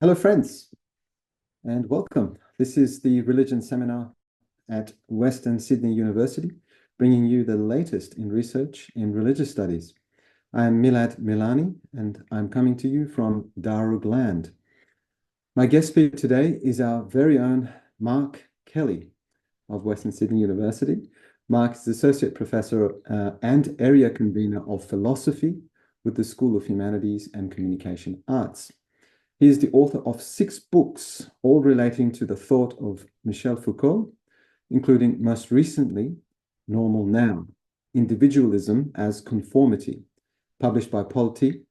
Hello, friends, and welcome. This is the Religion Seminar at Western Sydney University, bringing you the latest in research in religious studies. I am Milad Milani, and I'm coming to you from Darugland. My guest speaker today is our very own Mark Kelly of Western Sydney University. Mark is Associate Professor and Area Convener of Philosophy with the School of Humanities and Communication Arts. He is the author of 6 books, all relating to the thought of Michel Foucault, including most recently, Normal Now, Individualism as Conformity, published by Polity,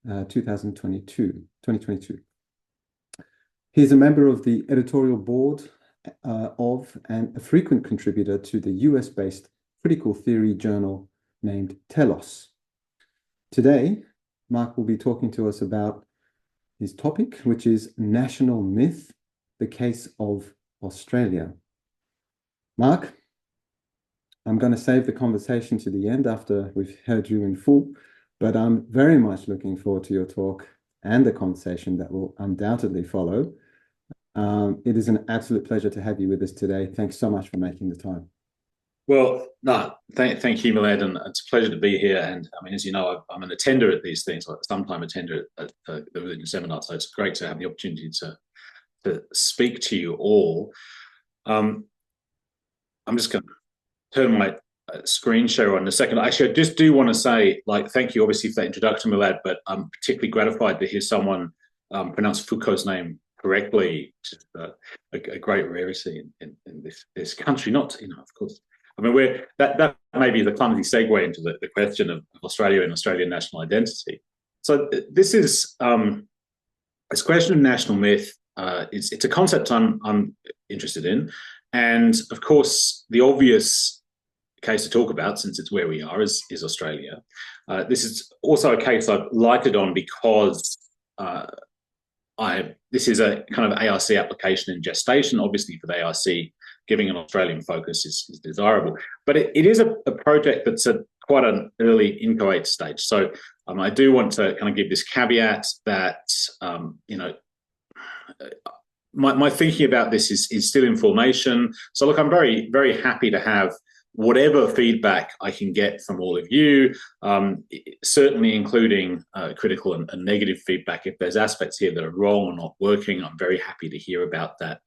2022. He is a member of the editorial board of and a frequent contributor to the US-based critical theory journal named Telos. Today, Mark will be talking to us about his topic, which is National Myth, the Case of Australia. Mark, I'm going to save the conversation to the end after we've heard you in full, but I'm very much looking forward to your talk and the conversation that will undoubtedly follow. It is an absolute pleasure to have you with us today. Thanks so much for making the time. Well, no, thank you, Milad, and it's a pleasure to be here. And I mean, as you know, I'm an attender at these things, like sometime attender at the religion seminar. So it's great to have the opportunity to speak to you all. I'm just going to turn my screen share on in a second. Actually, I just do want to say, thank you, obviously, for that introduction, Milad. But I'm particularly gratified to hear someone pronounce Foucault's name correctly. Just a great rarity in this country. Not, of course. I mean, that may be the clumsy segue into the question of Australia and Australian national identity. So this question of national myth. It's a concept I'm interested in, and of course, the obvious case to talk about, since it's where we are, is Australia. This is also a case I've lighted on because this is a kind of ARC application in gestation. Obviously, for the ARC, giving an Australian focus is desirable. But it is a project that's at quite an early inchoate stage. So I do want to kind of give this caveat that, my thinking about this is still in formation. So look, I'm very, very happy to have whatever feedback I can get from all of you, certainly including critical and negative feedback. If there's aspects here that are wrong or not working, I'm very happy to hear about that.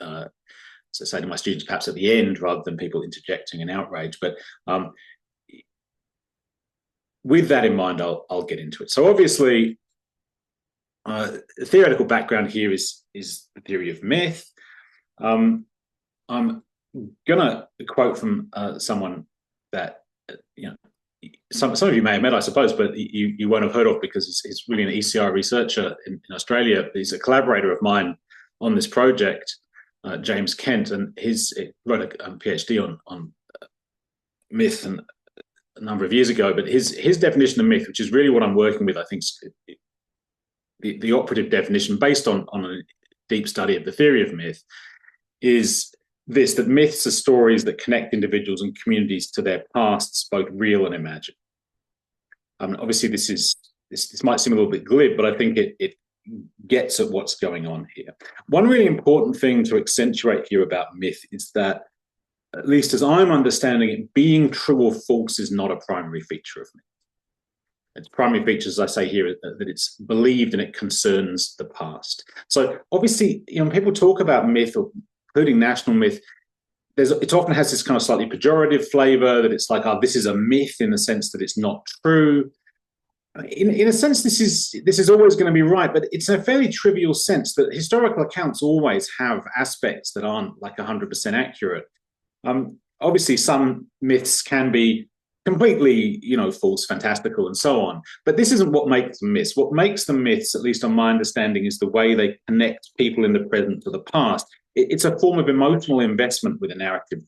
So say to my students, perhaps at the end, rather than people interjecting in outrage. But with that in mind, I'll get into it. So obviously, the theoretical background here is the theory of myth. I'm gonna quote from someone that some of you may have met, I suppose, but you won't have heard of because he's really an ECI researcher in Australia. He's a collaborator of mine on this project, James Kent, and he wrote a PhD on myth and a number of years ago. But his definition of myth, which is really what I'm working with, I think the operative definition based on a deep study of the theory of myth, is this: that myths are stories that connect individuals and communities to their pasts, both real and imagined. Obviously, this might seem a little bit glib, but I think it gets at what's going on here. One really important thing to accentuate here about myth is that, at least as I'm understanding it, being true or false is not a primary feature of myth. Its primary feature, as I say here, is that it's believed and it concerns the past. So obviously, when people talk about myth, or including national myth, it often has this kind of slightly pejorative flavor, that it's like, oh, this is a myth in the sense that it's not true. In a sense, this is always going to be right, but it's a fairly trivial sense that historical accounts always have aspects that aren't like 100% accurate. Obviously, some myths can be completely, false, fantastical, and so on. But this isn't what makes them myths. What makes them myths, at least on my understanding, is the way they connect people in the present to the past. It's a form of emotional investment with a narrative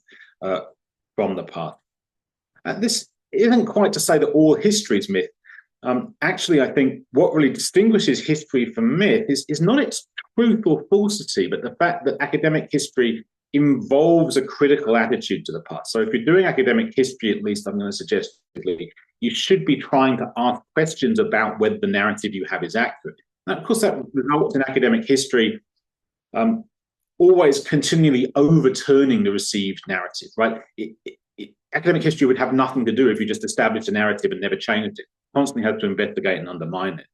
from the past. This isn't quite to say that all history is myth. Actually, I think what really distinguishes history from myth is not its truth or falsity, but the fact that academic history involves a critical attitude to the past. So if you're doing academic history, at least I'm going to suggest you should be trying to ask questions about whether the narrative you have is accurate. Now, of course, that results in academic history um, always continually overturning the received narrative, right? Academic history would have nothing to do if you just established a narrative and never changed it. Constantly had to investigate and undermine it.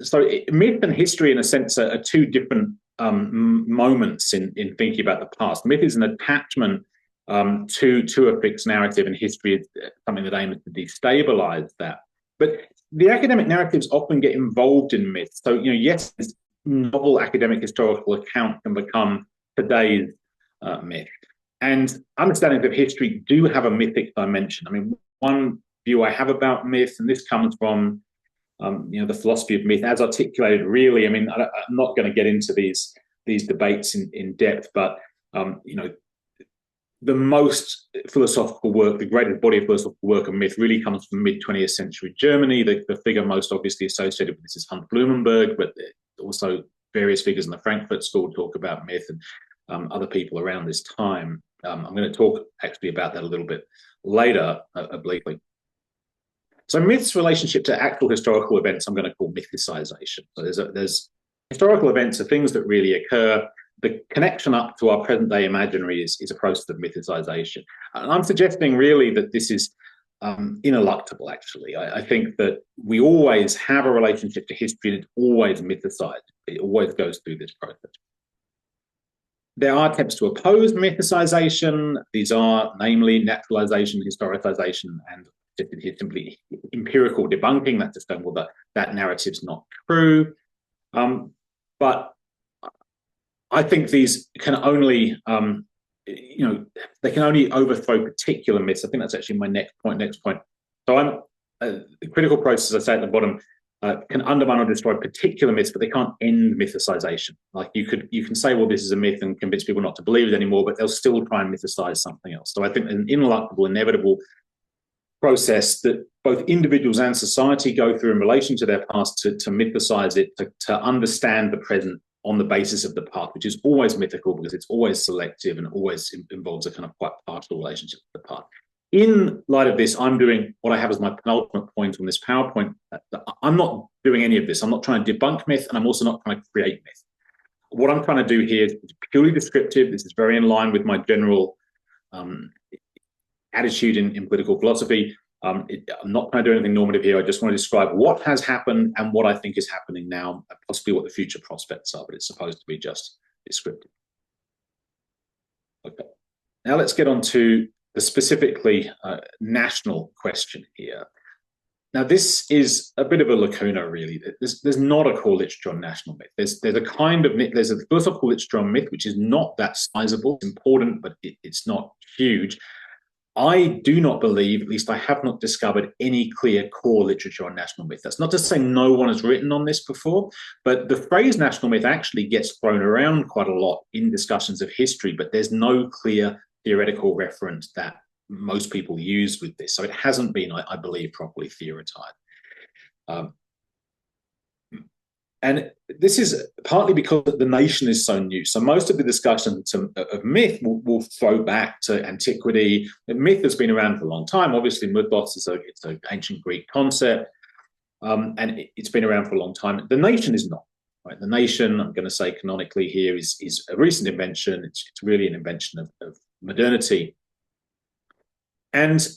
So myth and history, in a sense, are two different moments in thinking about the past. Myth is an attachment to a fixed narrative, and history is something that aims to destabilize that. But the academic narratives often get involved in myths. So, yes, this novel academic historical account can become today's myth. And understandings of history do have a mythic dimension. I mean, one view I have about myth, and this comes from the philosophy of myth as articulated, really. I mean, I'm not going to get into these debates in depth, but the most philosophical work, the greatest body of philosophical work on myth really comes from mid-20th century Germany. The figure most obviously associated with this is Hans Blumenberg, but also various figures in the Frankfurt School talk about myth, and other people around this time. I'm going to talk actually about that a little bit later, obliquely. So myth's relationship to actual historical events, I'm going to call mythicization. So there's historical events are things that really occur. The connection up to our present day imaginary is a process of mythicization. And I'm suggesting really that this is ineluctable, actually. I think that we always have a relationship to history, and it's always mythicized. It always goes through this process. There are attempts to oppose mythicization. These are namely naturalization, historicization, and simply empirical debunking. That's just saying, well, that narrative's not true. But I think these can only, they can only overthrow particular myths. I think that's actually my next point. So the critical process, as I say at the bottom, can undermine or destroy particular myths, but they can't end mythicization. Like you can say, well, this is a myth and convince people not to believe it anymore, but they'll still try and mythicize something else. So I think an ineluctable, inevitable process that both individuals and society go through in relation to their past to mythicize it, to understand the present on the basis of the past, which is always mythical because it's always selective and always involves a kind of quite partial relationship with the past. In light of this, I'm doing what I have as my penultimate point on this PowerPoint. I'm not doing any of this. I'm not trying to debunk myth, and I'm also not trying to create myth. What I'm trying to do here is purely descriptive. This is very in line with my general attitude in political philosophy. I'm not trying to do anything normative here. I just want to describe what has happened and what I think is happening now, and possibly what the future prospects are, but it's supposed to be just descriptive. Okay. Now let's get on to the specifically national question here. Now, this is a bit of a lacuna, really. There's not a core literature on national myth. There's a philosophical literature on myth, which is not that sizable. It's important, but it's not huge. I do not believe, at least I have not discovered, any clear core literature on national myth. That's not to say no one has written on this before, but the phrase national myth actually gets thrown around quite a lot in discussions of history, but there's no clear theoretical reference that most people use with this. So it hasn't been, I believe, properly theoretized. And this is partly because the nation is so new. So most of the discussions of myth will throw back to antiquity. Myth has been around for a long time. Obviously, mythos is it's an ancient Greek concept, and it's been around for a long time. The nation is not. Right? The nation, I'm going to say canonically here, is a recent invention. It's really an invention of modernity. And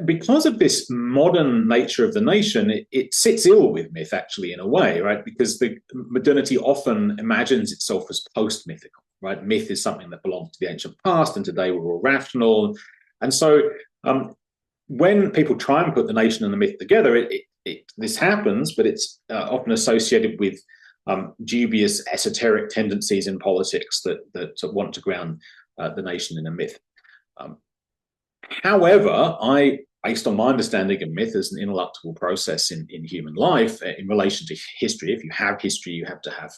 because of this modern nature of the nation, it sits ill with myth, actually, in a way, right? Because the modernity often imagines itself as post-mythical, right? Myth is something that belongs to the ancient past, and today we're all rational. And so when people try and put the nation and the myth together, this happens, but it's often associated with dubious esoteric tendencies in politics that want to ground the nation in a myth. However, based on my understanding of myth as an ineluctable process in human life, in relation to history, if you have history, you have to have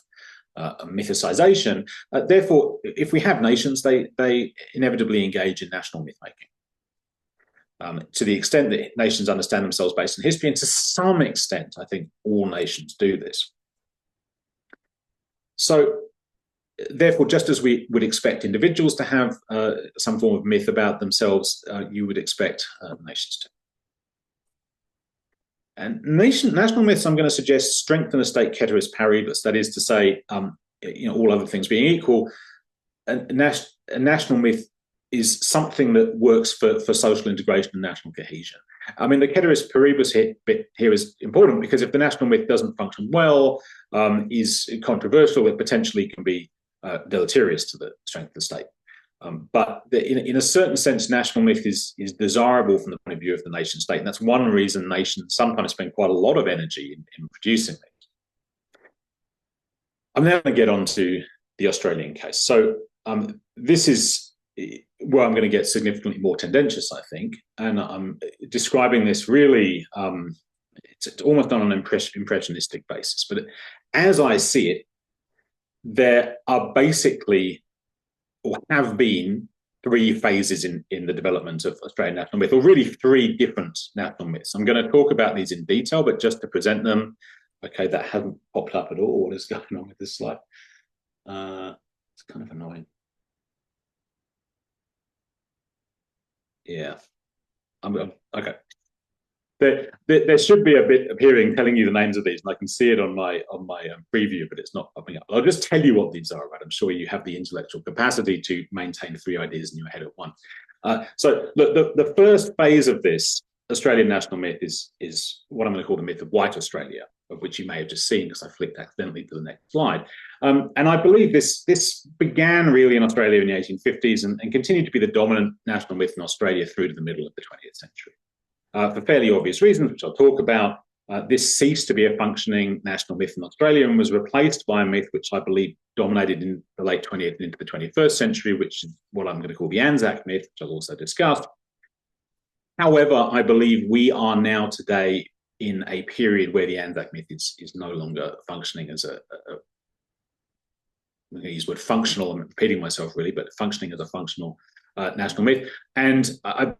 a mythicization. Therefore, if we have nations, they inevitably engage in national myth-making. To the extent that nations understand themselves based on history, and to some extent, I think all nations do this. So, therefore, just as we would expect individuals to have some form of myth about themselves, you would expect nations to. And national myths, I'm going to suggest, strengthen a state ceteris paribus. That is to say, all other things being equal, a national myth is something that works for social integration and national cohesion. I mean, the ceteris paribus bit here is important because if the national myth doesn't function well, is controversial, it potentially can be deleterious to the strength of the state. But in a certain sense, national myth is desirable from the point of view of the nation state. And that's one reason nations sometimes spend quite a lot of energy in producing it. I'm now going to get on to the Australian case. So this is where I'm going to get significantly more tendentious, I think. And I'm describing this really, it's almost on an impressionistic basis. But as I see it, there are basically, or have been, three phases in the development of Australian national myth, or really three different national myths. I'm going to talk about these in detail, but just to present them. Okay, that hasn't popped up at all. What is going on with this slide? It's kind of annoying. Yeah. Okay. There should be a bit appearing telling you the names of these, and I can see it on my preview, but it's not popping up. I'll just tell you what these are, right? I'm sure you have the intellectual capacity to maintain three ideas in your head at once. So the first phase of this Australian national myth is what I'm going to call the myth of white Australia, of which you may have just seen because I flicked accidentally to the next slide. And I believe this began really in Australia in the 1850s and continued to be the dominant national myth in Australia through to the middle of the 20th century. For fairly obvious reasons, which I'll talk about, this ceased to be a functioning national myth in Australia and was replaced by a myth which I believe dominated in the late 20th and into the 21st century, which is what I'm going to call the Anzac myth, which I'll also discuss. However, I believe we are now today in a period where the Anzac myth is no longer functioning as I'm going to use the word functional, I'm repeating myself really, but functioning as a functional national myth. And I'm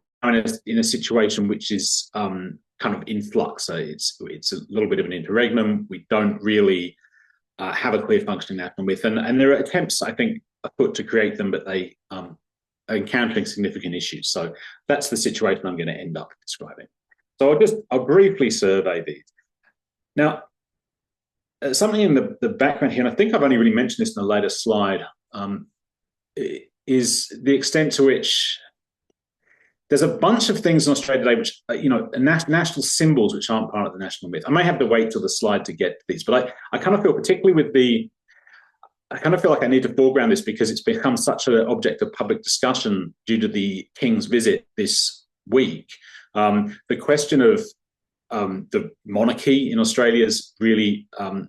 in a situation which is kind of in flux. So it's a little bit of an interregnum. We don't really have a clear functioning national myth. And there are attempts, I think, afoot to create them, but they are encountering significant issues. So that's the situation I'm going to end up describing. So I'll briefly survey these. Now, something in the background here, and I think I've only really mentioned this in the latest slide, is the extent to which there's a bunch of things in Australia today which, national symbols which aren't part of the national myth. I may have to wait till the slide to get to these, but I kind of feel, particularly with I kind of feel like I need to foreground this because it's become such an object of public discussion due to the King's visit this week. The question of the monarchy in Australia is really, I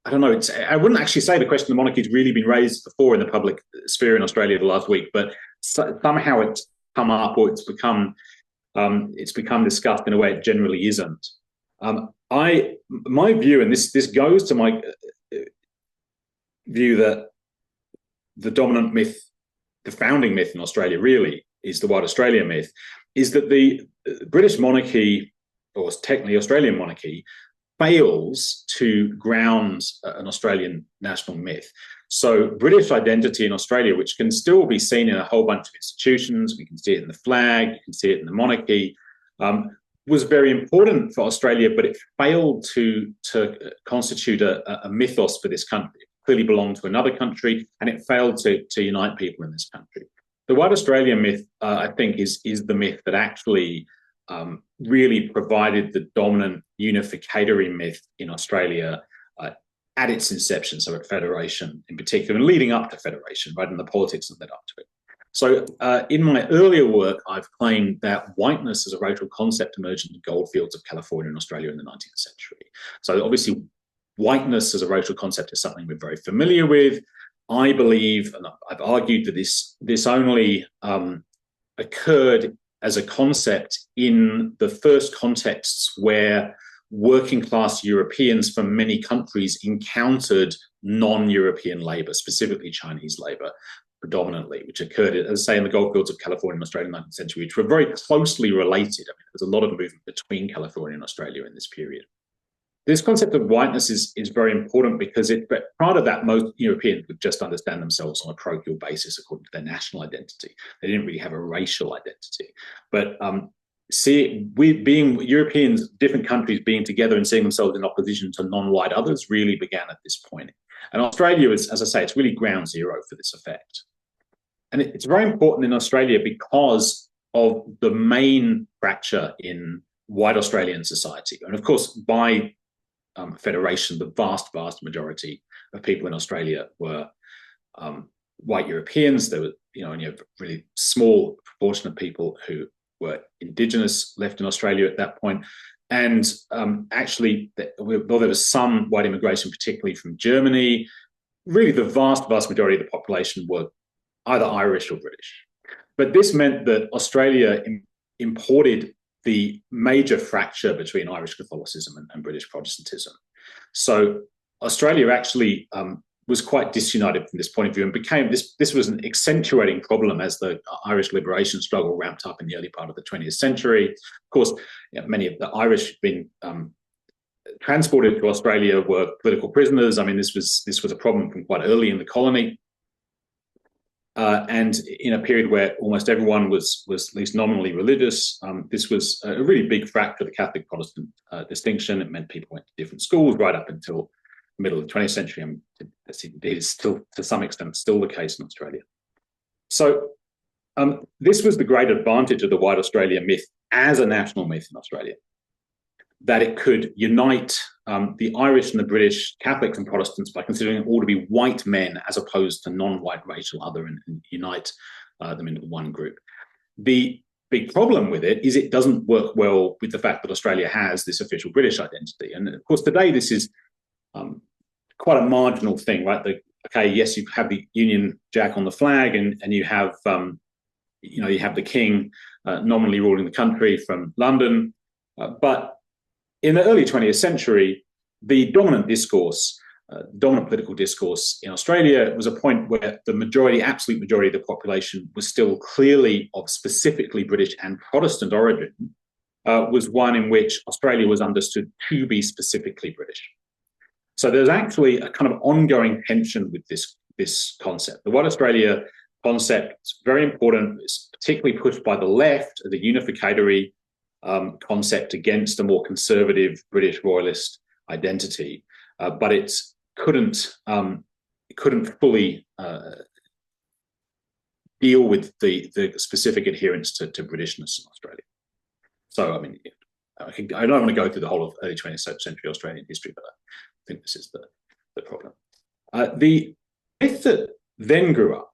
don't know, I wouldn't actually say the question of the monarchy has really been raised before in the public sphere in Australia the last week, but somehow it's come up or it's become discussed in a way it generally isn't. My view, and this goes to my view that the dominant myth, the founding myth in Australia really is the white Australia myth, is that the British monarchy, or technically Australian monarchy, fails to ground an Australian national myth. So British identity in Australia, which can still be seen in a whole bunch of institutions, we can see it in the flag, you can see it in the monarchy, was very important for Australia, but it failed to constitute a mythos for this country. It clearly belonged to another country, and it failed to unite people in this country. The white Australia myth, I think, is the myth that actually really provided the dominant unificatory myth in Australia at its inception, so at Federation in particular, and leading up to Federation, right, and the politics that led up to it. So in my earlier work, I've claimed that whiteness as a racial concept emerged in the goldfields of California and Australia in the 19th century. So obviously, whiteness as a racial concept is something we're very familiar with. I believe, and I've argued that this only occurred as a concept in the first contexts where working class Europeans from many countries encountered non-European labour, specifically Chinese labour, predominantly, which occurred, as I say, in the goldfields of California and Australia in the 19th century, which were very closely related. I mean, there's a lot of movement between California and Australia in this period. This concept of whiteness is very important because prior to that, most Europeans would just understand themselves on a parochial basis according to their national identity. They didn't really have a racial identity. But we being Europeans, different countries being together and seeing themselves in opposition to non-white others really began at this point. And Australia is, as I say, it's really ground zero for this effect. And it's very important in Australia because of the main fracture in white Australian society. And of course, by federation, the vast majority of people in Australia were white Europeans. There were, only a really small proportion of people who were Indigenous left in Australia at that point. And actually, though there was some white immigration, particularly from Germany, really the vast majority of the population were either Irish or British. But this meant that Australia imported the major fracture between Irish Catholicism and British Protestantism. So Australia actually was quite disunited from this point of view and became this was an accentuating problem as the Irish liberation struggle ramped up in the early part of the 20th century. Of course, many of the Irish had been transported to Australia were political prisoners. I mean, this was a problem from quite early in the colony. And in a period where almost everyone was at least nominally religious, this was a really big fracture of the Catholic-Protestant distinction. It meant people went to different schools right up until the middle of the 20th century, and it is still, to some extent, still the case in Australia. So this was the great advantage of the white Australia myth as a national myth in Australia, that it could unite the Irish and the British, Catholics and Protestants, by considering them all to be white men as opposed to non-white racial other, and unite them into one group. The big problem with it is it doesn't work well with the fact that Australia has this official British identity. And of course, today this is quite a marginal thing, right? Okay, yes, you have the Union Jack on the flag, and you have you have the King nominally ruling the country from London, but in the early 20th century, the dominant political discourse in Australia was a point where the absolute majority of the population was still clearly of specifically British and Protestant origin, was one in which Australia was understood to be specifically British. So there's actually a kind of ongoing tension with this concept. The white Australia concept is very important. It's particularly pushed by the left, the unificatory concept against a more conservative British royalist identity, but it couldn't fully deal with the specific adherence to Britishness in Australia. So, I mean, I don't want to go through the whole of early 20th century Australian history, but I think this is the problem. The myth that then grew up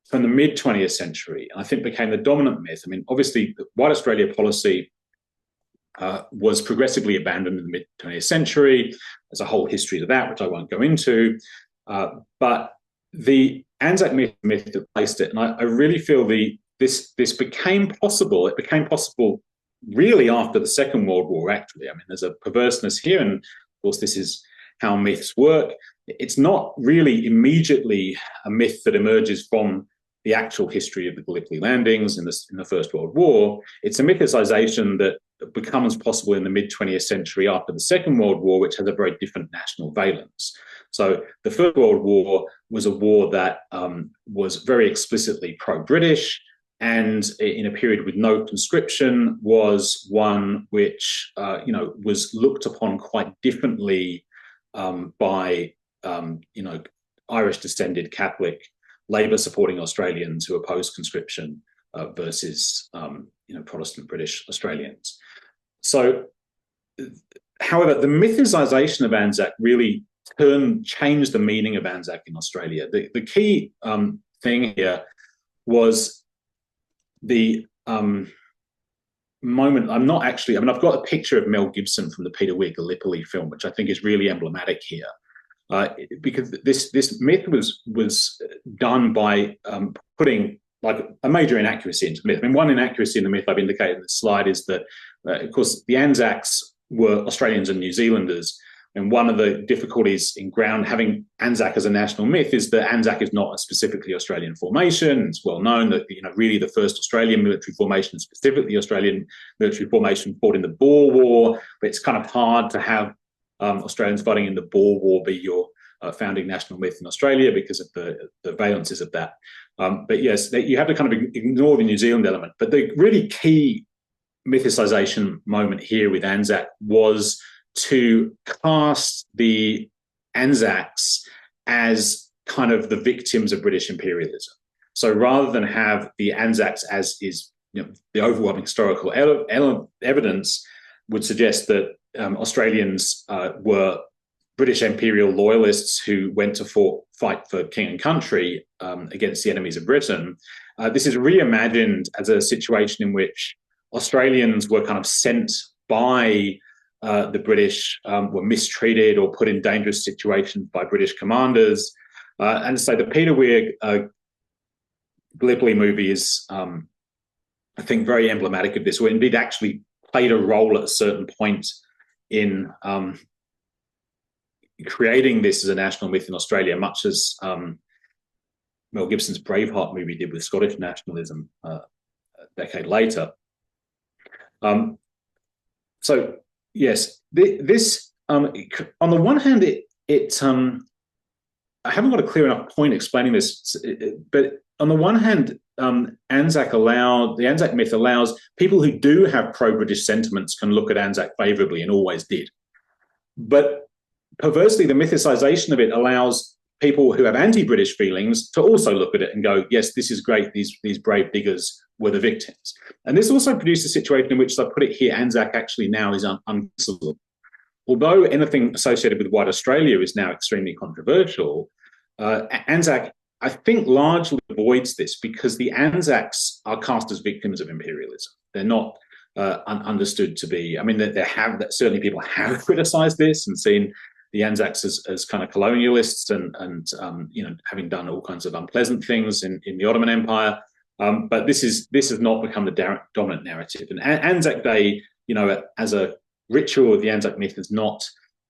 from the mid-20th century, and I think became the dominant myth. I mean, obviously, the white Australia policy was progressively abandoned in the mid-20th century. There's a whole history to that, which I won't go into. But the Anzac myth that placed it, and I really feel this became possible. It became possible really after the Second World War, actually. I mean, there's a perverseness here, and of course, this is how myths work. It's not really immediately a myth that emerges from the actual history of the Gallipoli landings in the First World War. It's a mythicization that becomes possible in the mid-20th century after the Second World War, which has a very different national valence. So the First World War was a war that was very explicitly pro-British, and in a period with no conscription was one which was looked upon quite differently by Irish descended Catholic Labour supporting Australians who opposed conscription versus Protestant British Australians. So, however, the mythicization of Anzac really changed the meaning of Anzac in Australia. The key thing here was the moment. I've got a picture of Mel Gibson from the Peter Weir Gallipoli film, which I think is really emblematic here. Because this myth was done by putting like a major inaccuracy into the myth. I mean, one inaccuracy in the myth I've indicated in the slide is that, of course, the Anzacs were Australians and New Zealanders, and one of the difficulties in having Anzac as a national myth is that Anzac is not a specifically Australian formation. It's well known that really the first Australian military formation, specifically Australian military formation, fought in the Boer War, but it's kind of hard to have Australians fighting in the Boer War be your founding national myth in Australia because of the valences of that. But yes, you have to kind of ignore the New Zealand element. But the really key mythicization moment here with Anzac was to cast the Anzacs as kind of the victims of British imperialism. So rather than have the Anzacs as is, the overwhelming historical evidence would suggest that Australians were British imperial loyalists who went to fight for king and country against the enemies of Britain. This is reimagined as a situation in which Australians were kind of sent by the British, were mistreated or put in dangerous situations by British commanders. And so the Peter Weir Gallipoli movie is, I think, very emblematic of this, or indeed actually played a role at a certain point in creating this as a national myth in Australia, much as Mel Gibson's Braveheart movie did with Scottish nationalism a decade later. So yes, this on the one hand, I haven't got a clear enough point explaining this, but on the one hand, the Anzac myth allows people who do have pro-British sentiments can look at Anzac favourably and always did. But perversely, the mythicization of it allows people who have anti-British feelings to also look at it and go, yes, this is great, these brave diggers were the victims. And this also produced a situation in which, I put it here, Anzac actually now is unfixable. Although anything associated with white Australia is now extremely controversial, Anzac, I think, largely avoids this because the Anzacs are cast as victims of imperialism. They're not understood to be, I mean, certainly people have criticised this and seen the Anzacs as kind of colonialists and having done all kinds of unpleasant things in the Ottoman Empire. But this has not become the dominant narrative. And Anzac Day, as a ritual of the Anzac myth, has not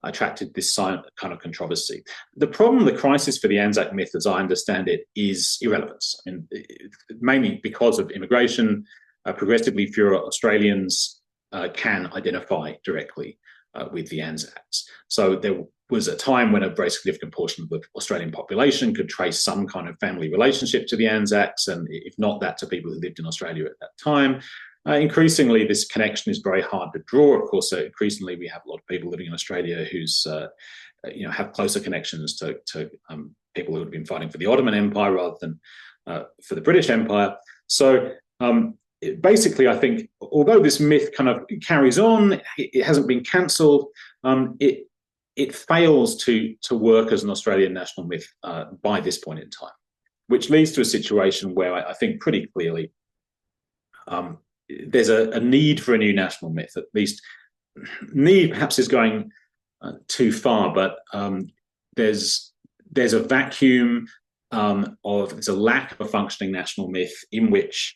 attracted this kind of controversy. The problem, the crisis for the Anzac myth, as I understand it, is irrelevance. I mean, mainly because of immigration. Progressively fewer Australians can identify directly with the Anzacs. So there was a time when a very significant portion of the Australian population could trace some kind of family relationship to the Anzacs, and if not that, to people who lived in Australia at that time. Increasingly, this connection is very hard to draw. Of course, increasingly we have a lot of people living in Australia who's have closer connections to people who have been fighting for the Ottoman Empire rather than for the British Empire. So basically, I think, although this myth kind of carries on, it hasn't been cancelled. It fails to work as an Australian national myth by this point in time, which leads to a situation where I think pretty clearly there's a need for a new national myth. At least need perhaps is going too far, but there's a vacuum there's a lack of a functioning national myth in which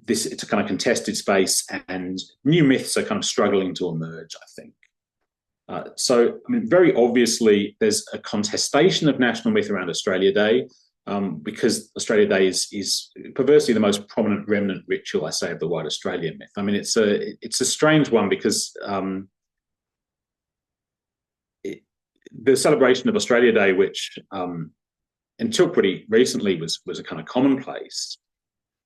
it's a kind of contested space, and new myths are kind of struggling to emerge, I think. So, I mean, very obviously, there's a contestation of national myth around Australia Day, because Australia Day is perversely the most prominent remnant ritual, I say, of the white Australian myth. I mean, it's a strange one because the celebration of Australia Day, which until pretty recently was a kind of commonplace,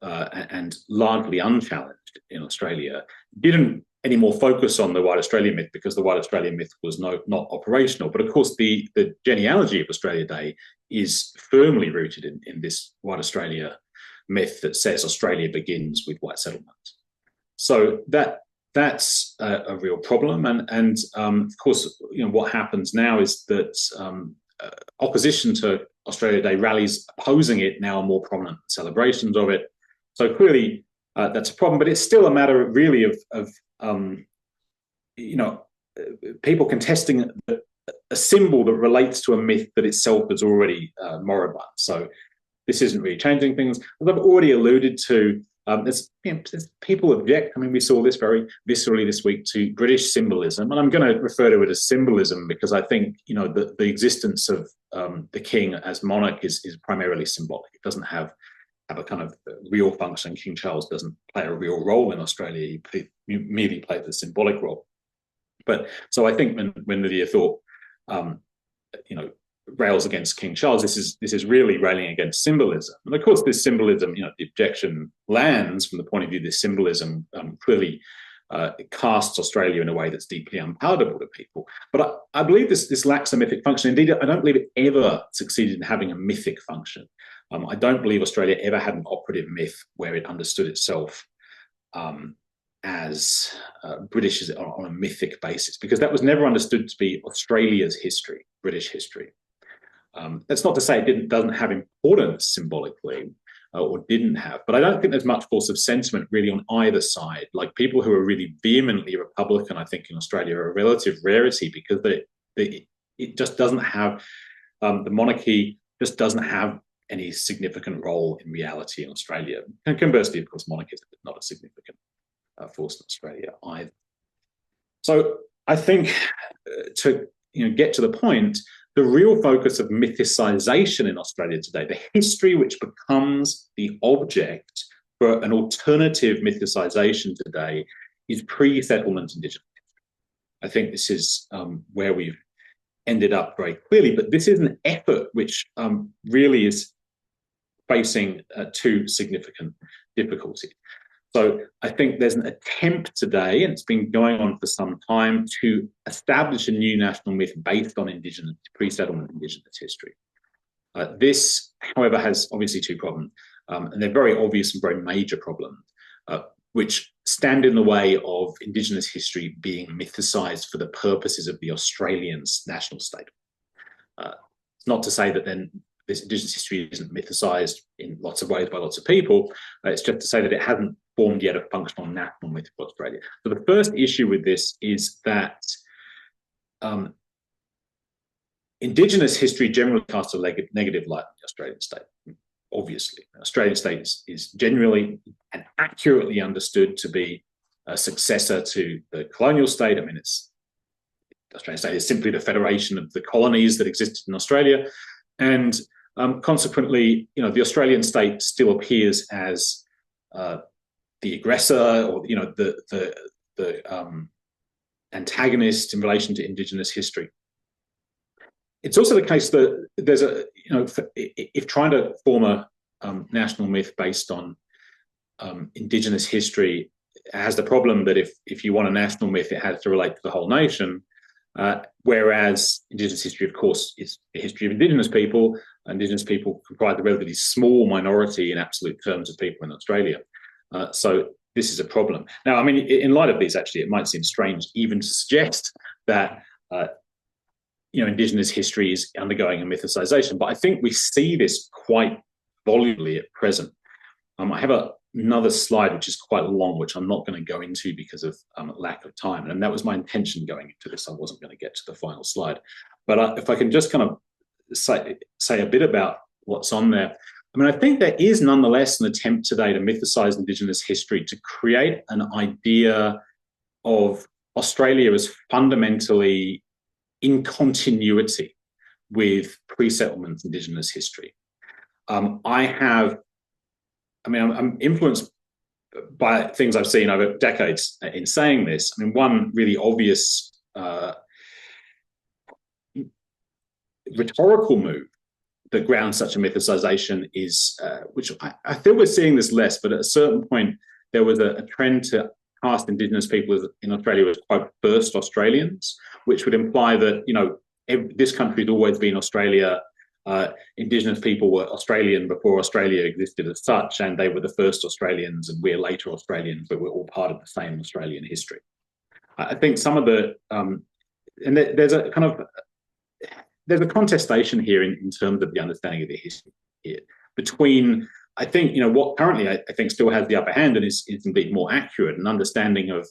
and largely unchallenged in Australia, didn't anymore focus on the white Australian myth because the white Australian myth was not operational. But of course, the genealogy of Australia Day is firmly rooted in this white Australia myth that says Australia begins with white settlement. So that's a real problem. And of course, what happens now is that opposition to Australia Day rallies opposing it now are more prominent celebrations of it. So clearly that's a problem, but it's still a matter really of people contesting a symbol that relates to a myth that itself is already moribund. So this isn't really changing things. As I've already alluded to, there's people object. I mean, we saw this very viscerally this week to British symbolism, and I'm going to refer to it as symbolism because I think the existence of the king as monarch is primarily symbolic. It doesn't have a kind of real function. King Charles doesn't play a real role in Australia. He merely plays a symbolic role. But so I think when Lydia thought, rails against King Charles. This is really railing against symbolism. And of course, this symbolism, the objection lands from the point of view this symbolism clearly casts Australia in a way that's deeply unpalatable to people. But I believe this lacks a mythic function. Indeed, I don't believe it ever succeeded in having a mythic function. I don't believe Australia ever had an operative myth where it understood itself as British on a mythic basis, because that was never understood to be Australia's history, British history. That's not to say it doesn't have importance symbolically, or didn't have, but I don't think there's much force of sentiment really on either side. Like, people who are really vehemently Republican, I think, in Australia are a relative rarity, because it just doesn't have, the monarchy just doesn't have any significant role in reality in Australia. And conversely, of course, monarchy is not a significant force in Australia either. So I think to get to the point, the real focus of mythicization in Australia today, the history which becomes the object for an alternative mythicization today, is pre-settlement Indigenous history. I think this is where we've ended up very clearly, but this is an effort which really is facing two significant difficulties. So I think there's an attempt today, and it's been going on for some time, to establish a new national myth based on pre-settlement Indigenous history. This, however, has obviously two problems, and they're very obvious and very major problems, which stand in the way of Indigenous history being mythicized for the purposes of the Australian national state. It's not to say that then this Indigenous history isn't mythicized in lots of ways by lots of people. It's just to say that it hasn't formed yet a functional national myth for Australia. So the first issue with this is that Indigenous history generally casts a negative light on the Australian state. Obviously, the Australian state is generally and accurately understood to be a successor to the colonial state. I mean, the Australian state is simply the federation of the colonies that existed in Australia, and consequently, the Australian state still appears as the aggressor, or the antagonist in relation to Indigenous history. It's also the case that there's if trying to form a national myth based on Indigenous history, it has the problem that if you want a national myth, it has to relate to the whole nation. Whereas Indigenous history, of course, is the history of Indigenous people. Indigenous people comprise a relatively small minority in absolute terms of people in Australia. So this is a problem. Now, I mean, in light of these, actually, it might seem strange even to suggest that Indigenous history is undergoing a mythicization, but I think we see this quite volubly at present. I have another slide which is quite long, which I'm not going to go into because of lack of time, and that was my intention going into this. I wasn't going to get to the final slide, but if I can just kind of say a bit about what's on there. I mean, I think there is nonetheless an attempt today to mythicize Indigenous history, to create an idea of Australia as fundamentally in continuity with pre-settlement Indigenous history. I'm influenced by things I've seen over decades in saying this. I mean, one really obvious rhetorical move that grounds such a mythicization is, which I feel we're seeing this less, but at a certain point there was a trend to cast Indigenous people in Australia as, quote, first Australians, which would imply that, this country had always been Australia. Indigenous people were Australian before Australia existed as such, and they were the first Australians, and we're later Australians, but we're all part of the same Australian history. I think some of the, and there's a kind of, there's a contestation here in terms of the understanding of the history here between, I think, what currently I think still has the upper hand and is indeed more accurate, an understanding of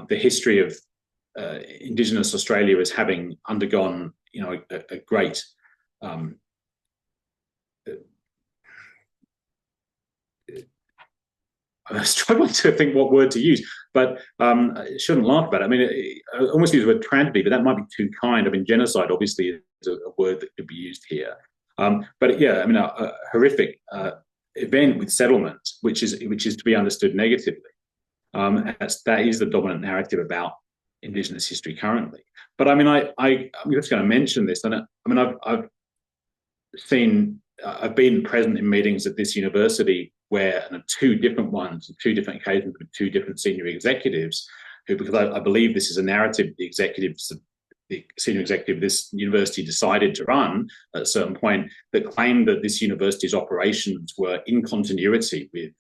the history of Indigenous Australia as having undergone, a great I'm struggling to think what word to use, but I shouldn't laugh about it. I mean, I almost use the word tragedy, but that might be too kind. I mean, genocide obviously is a word that could be used here. But yeah, I mean, a horrific event with settlement, which is to be understood negatively. That is the dominant narrative about Indigenous history currently. But I mean, I'm just going to mention this, and I've been present in meetings at this university where two different ones, two different occasions with two different senior executives, who, because I believe this is a narrative the senior executive of this university decided to run at a certain point, that claimed that this university's operations were in continuity with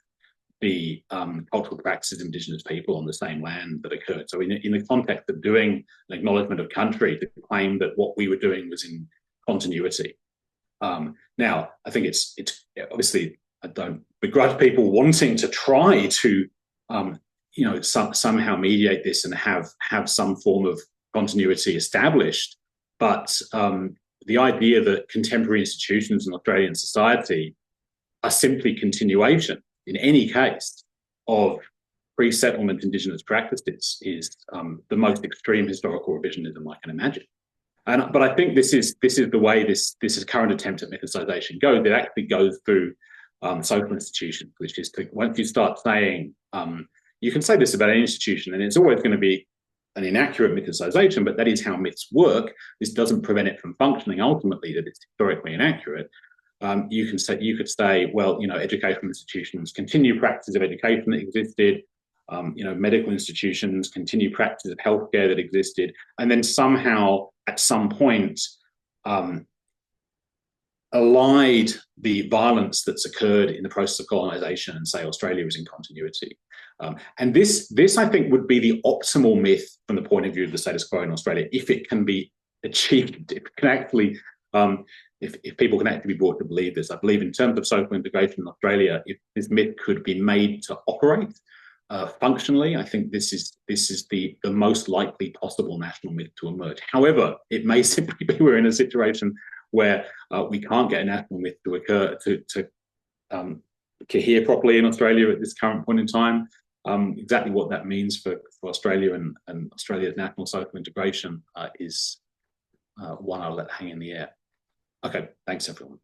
the cultural practices of Indigenous people on the same land that occurred. So in the context of doing an acknowledgement of country, to claim that what we were doing was in continuity. Now, I think it's obviously, I don't begrudge people wanting to try to somehow mediate this and have some form of continuity established. But the idea that contemporary institutions in Australian society are simply continuation, in any case, of pre-settlement Indigenous practices is the most extreme historical revisionism I can imagine. But I think this is the way this current attempt at mythicization goes. It actually goes through social institutions, which is once you start saying, you can say this about any institution, and it's always going to be an inaccurate mythicization, but that is how myths work. This doesn't prevent it from functioning ultimately, that it's historically inaccurate. You could say, well, educational institutions continue practices of education that existed. Medical institutions continue practices of healthcare that existed, and then somehow at some point allied the violence that's occurred in the process of colonization and say Australia is in continuity. And this I think would be the optimal myth from the point of view of the status quo in Australia, if it can be achieved, if it can actually if people can actually be brought to believe this. I believe in terms of social integration in Australia, if this myth could be made to operate functionally, I think this is the most likely possible national myth to emerge. However, it may simply be we're in a situation where we can't get a national myth to occur to cohere properly in Australia at this current point in time. Exactly what that means for Australia and Australia's national social integration is one I'll let hang in the air. Okay, thanks everyone.